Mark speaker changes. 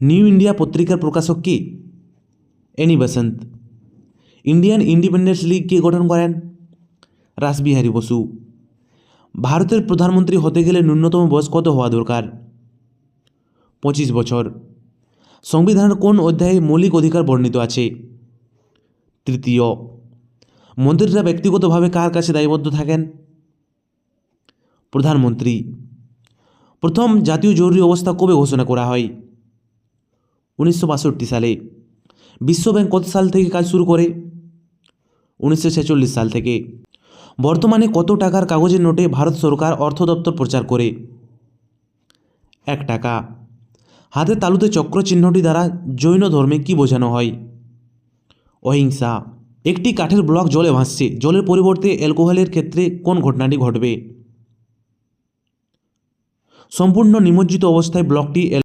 Speaker 1: New India পত্রিকার প্রকাশক কে? Any বসন্ত। Indian independence League কে গঠন করেন? রাসবিহারী বসু। ভারতের প্রধানমন্ত্রী হতে গেলে ন্যূনতম বয়স কত হওয়া দরকার? 25 বছর। সংবিধানের কোন অধ্যায়ে মৌলিক অধিকার বর্ণিত আছে? 3য়। মন্ত্রীরা ব্যক্তিগতভাবে কার কাছে দায়বদ্ধ থাকেন? প্রধানমন্ত্রী। প্রথম জাতীয় জরুরি অবস্থা কবে ঘোষণা করা হয়? 1962 সালে। বিশ্বব্যাংক কত সাল থেকে কাজ শুরু করে? 1946 সাল থেকে। বর্তমানে কত টাকার কাগজের নোটে ভারত সরকার অর্থ দপ্তর প্রচার করে? 1 টাকা। হাতের তালুতে চক্র চিহ্নটি দ্বারা জৈন ধর্মে কি বোঝানো হয়? অহিংসা। একটি কাঠের ব্লক জলে ভাসছে, জলের পরিবর্তে অ্যালকোহলের ক্ষেত্রে কোন ঘটনাটি ঘটবে? সম্পূর্ণ নিমজ্জিত অবস্থায় ব্লকটি